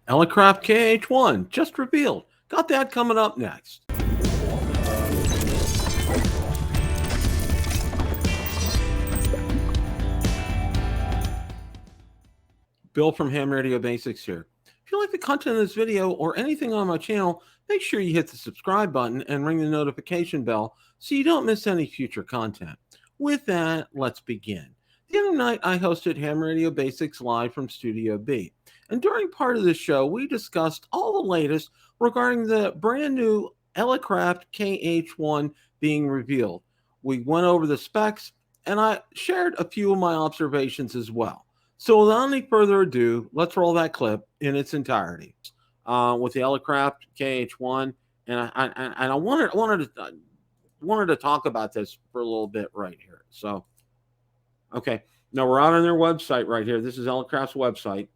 Elecraft KH1 Just Revealed. Got that coming up next. Bill from Ham Radio Basics here. If you like the content of this video or anything on my channel, make sure you hit the subscribe button and ring the notification bell so you don't miss any future content. With that, let's begin. The other night, I hosted Ham Radio Basics live from Studio B. And during part of the show, we discussed all the latest regarding the brand new Elecraft KH1 being revealed. We went over the specs, and I shared a few of my observations as well. So without any further ado, let's roll that clip in its entirety with the Elecraft KH1. And I wanted to talk about this for a little bit right here. So, okay, now we're out on their website right here. This is Elecraft's website.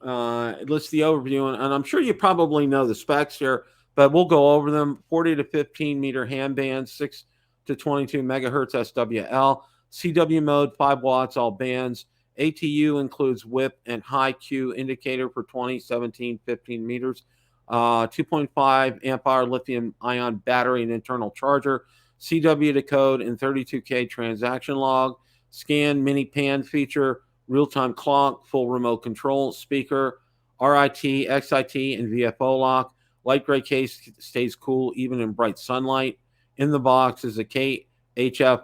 It lists the overview, and I'm sure you probably know the specs here, but we'll go over them. 40 to 15 meter ham band, 6 to 22 megahertz SWL, CW mode, 5 watts, all bands. ATU includes whip and high Q indicator for 20, 17, 15 meters. 2.5 amp hour lithium ion battery and internal charger. CW decode and 32K transaction log. Scan mini pan feature. Real-time clock. Full remote control. Speaker. RIT, XIT, and VFO lock. Light gray case stays cool even in bright sunlight. In the box is a KH1-F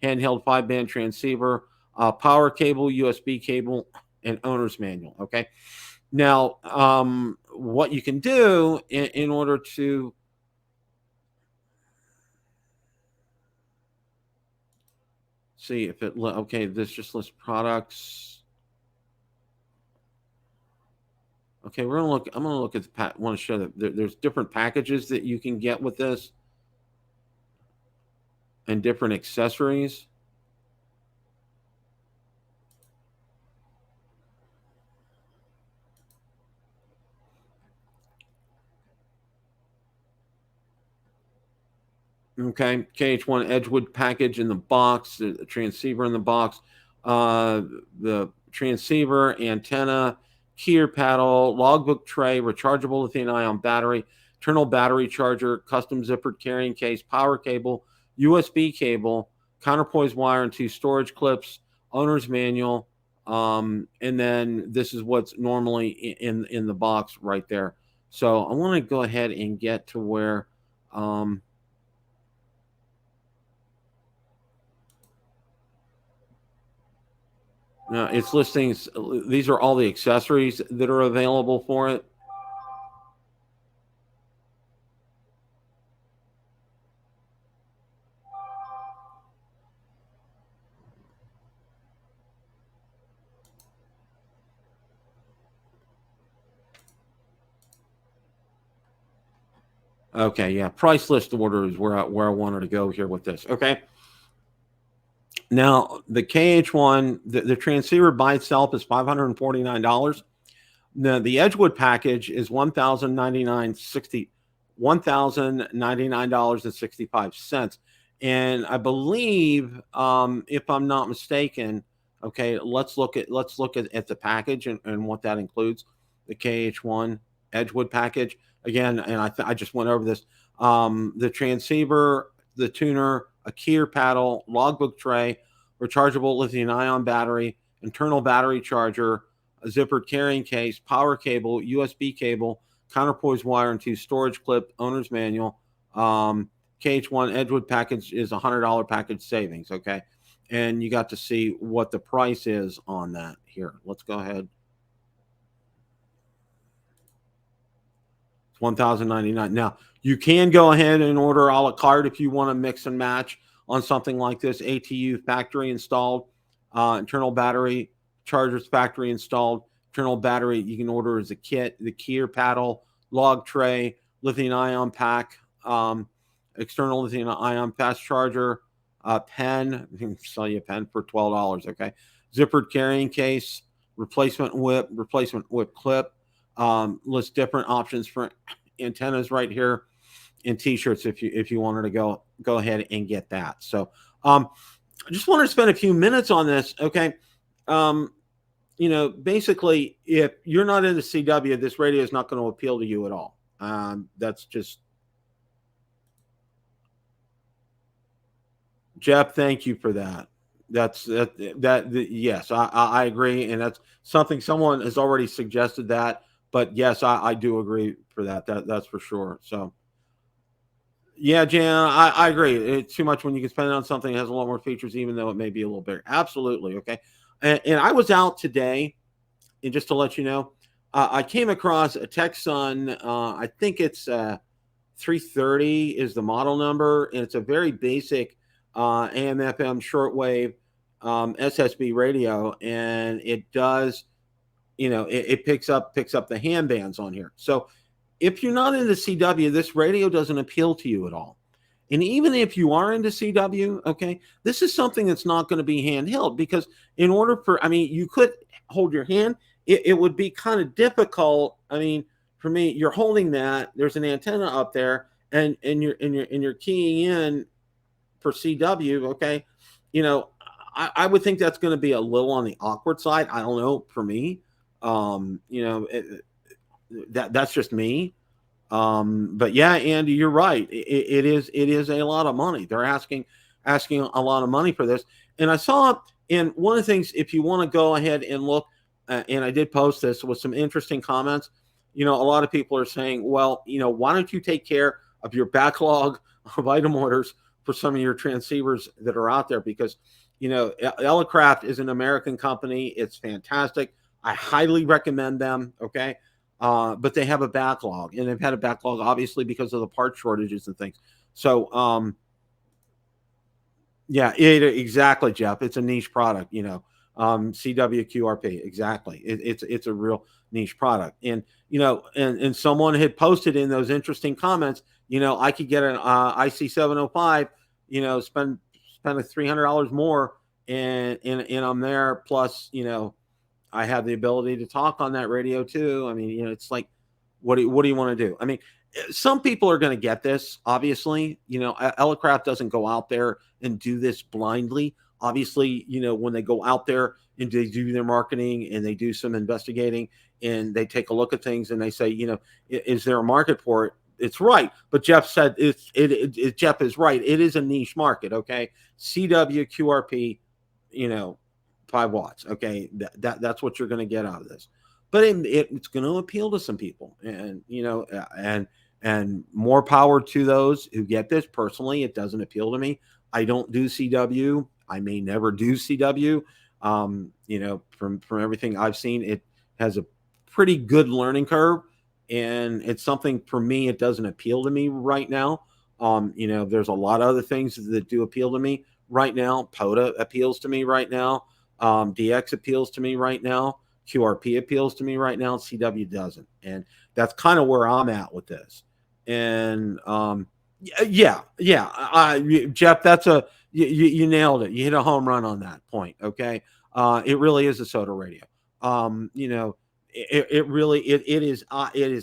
handheld 5-band transceiver, power cable, USB cable, and owner's manual. Okay. Now, what you can do in order to see if it, okay, this just lists products. Okay, we're gonna look. I'm gonna look at the want to show that there's different packages that you can get with this, and different accessories. Okay, KH1 Edgewood package in the box, the transceiver in the box, the transceiver, antenna, keyer paddle, logbook tray, rechargeable lithium-ion battery, internal battery charger, custom zippered carrying case, power cable, USB cable, counterpoise wire, and 2 storage clips, owner's manual, and then this is what's normally in the box right there. So I want to go ahead and get to where now it's listing. These are all the accessories that are available for it. Okay, yeah, price list order is where I wanted to go here with this. Okay. Now the KH1, the transceiver by itself is $549. Now the Edgewood package is $1,099.65, and I believe, if I'm not mistaken, okay, let's look at the package and what that includes. The KH1 Edgewood package again, and I just went over this. The transceiver, the tuner, a keyer paddle, logbook tray, rechargeable lithium-ion battery, internal battery charger, a zippered carrying case, power cable, USB cable, counterpoise wire, and 2 storage clip, owner's manual. KH1 Edgewood package is $100 package savings. Okay, and you got to see what the price is on that here. Let's go ahead. It's $1,099. Now you can go ahead and order a la carte if you want to mix and match on something like this. ATU factory installed, internal battery chargers factory installed, internal battery you can order as a kit, the keyer paddle, log tray, lithium-ion pack, external lithium-ion fast charger, pen. You can sell you a pen for $12. Okay, zippered carrying case, replacement whip clip. Lists different options for antennas right here, in t-shirts if you wanted to go ahead and get that. So I just wanted to spend a few minutes on this. Okay, basically, if you're not into CW, this radio is not going to appeal to you at all. That's just Jeff. Thank you for that. Yes, I agree, and that's something someone has already suggested that. But yes, I do agree for that. That's for sure. So yeah, Jan, I agree. It's too much when you can spend it on something that has a lot more features, even though it may be a little bigger. Absolutely, okay. And I was out today, and just to let you know, I came across a Texan. I think it's 330 is the model number, and it's a very basic AM/FM shortwave SSB radio, and it does, it picks up the hand bands on here. So if you're not into CW, this radio doesn't appeal to you at all. And even if you are into CW, okay, this is something that's not going to be handheld, because in order for, I mean, you could hold your hand. It would be kind of difficult. I mean, for me, you're holding that. There's an antenna up there, and you're keying in for CW. Okay, I would think that's going to be a little on the awkward side. I don't know, for me. That's just me. But yeah, Andy, you're right. It is a lot of money. They're asking a lot of money for this. And I saw, and one of the things, if you want to go ahead and look, and I did post this with some interesting comments. A lot of people are saying, well, why don't you take care of your backlog of item orders for some of your transceivers that are out there? Because Elecraft is an American company. It's fantastic. I highly recommend them. Okay. But they have a backlog, and they've had a backlog obviously because of the part shortages and things. So, yeah, exactly, Jeff. It's a niche product, CWQRP. Exactly. It's a real niche product, and and someone had posted in those interesting comments. I could get an IC 705. Spend $300 more, and I'm there. Plus, I have the ability to talk on that radio too. I mean, it's like, what do you want to do? I mean, some people are going to get this. Obviously, Elecraft doesn't go out there and do this blindly. Obviously, when they go out there and they do their marketing and they do some investigating and they take a look at things and they say, is there a market for it? It's right. But Jeff said Jeff is right. It is a niche market. Okay. CWQRP, 5 watts. Okay, that's what you're going to get out of this, but it's going to appeal to some people, and and more power to those who get this. Personally, it doesn't appeal to me. I don't do CW. I may never do CW. From everything I've seen, it has a pretty good learning curve, and it's something for me. It doesn't appeal to me right now. There's a lot of other things that do appeal to me right now. POTA appeals to me right now. DX appeals to me right now. QRP appeals to me right now. CW doesn't, and that's kind of where I'm at with this. And yeah, Jeff, that's you nailed it. You hit a home run on that point. Okay, it really is a SOTA radio. It really it is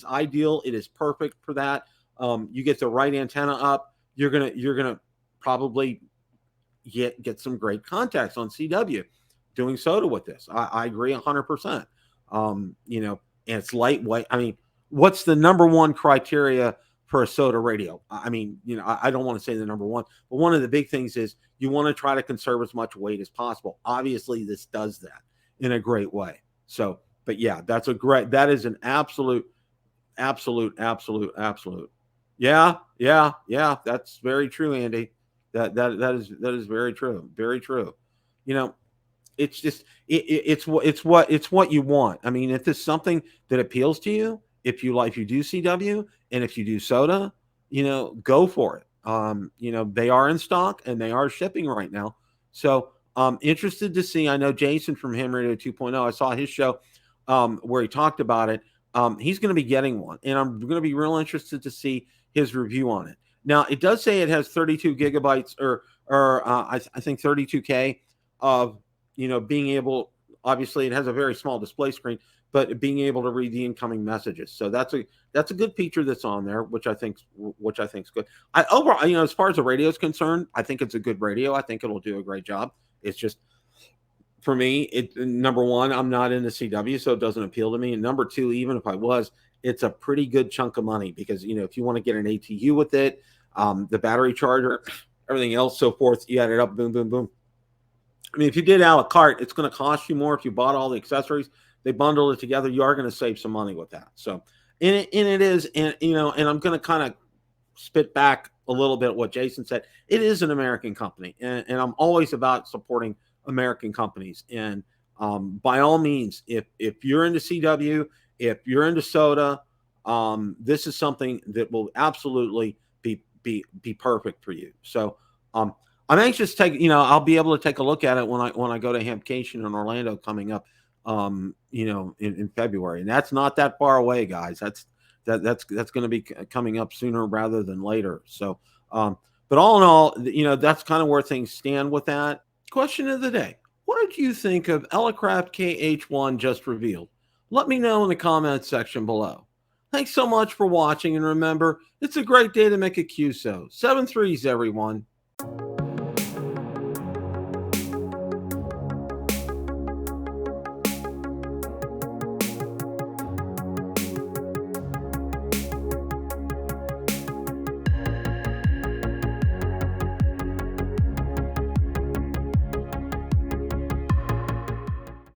ideal. It is perfect for that. You get the right antenna up, you're gonna probably get some great contacts on CW doing SOTA with this. I agree 100%. And it's lightweight. I mean, what's the number one criteria for a SOTA radio? I mean, I don't want to say the number one, but one of the big things is you want to try to conserve as much weight as possible. Obviously, this does that in a great way. So, but yeah, that is an absolute. Yeah. That's very true, Andy. That is very true. Very true. It's just it's what you want. I mean, if it's something that appeals to you, if you do CW and if you do SOTA, go for it. They are in stock and they are shipping right now. So I'm interested to see. I know Jason from Ham Radio 2.0. I saw his show where he talked about it. He's going to be getting one, and I'm going to be real interested to see his review on it. Now, it does say it has 32 gigabytes or I think 32K of, being able, obviously it has a very small display screen, but being able to read the incoming messages. So that's a good feature that's on there, which I think's good. Overall, as far as the radio is concerned, I think it's a good radio. I think it'll do a great job. It's just For me, number one, I'm not into CW, so it doesn't appeal to me. And number two, even if I was, it's a pretty good chunk of money because if you want to get an ATU with it, the battery charger, everything else, so forth, you add it up, boom, boom, boom. I mean, if you did a la carte, it's going to cost you more if you bought all the accessories. They bundled it together. You are going to save some money with that. So, and it is, and and I'm going to kind of spit back a little bit what Jason said. It is an American company, and I'm always about supporting American companies. And by all means, if you're into CW, if you're into soda, this is something that will absolutely be perfect for you. So I'm anxious to take, I'll be able to take a look at it when I go to Hamcation in Orlando coming up, in February. And that's not that far away, guys. That's going to be coming up sooner rather than later. So, but all in all, that's kind of where things stand with that. Question of the day. What did you think of Elecraft KH1 Just Revealed? Let me know in the comments section below. Thanks so much for watching, and remember, it's a great day to make a QSO. 7 threes, everyone.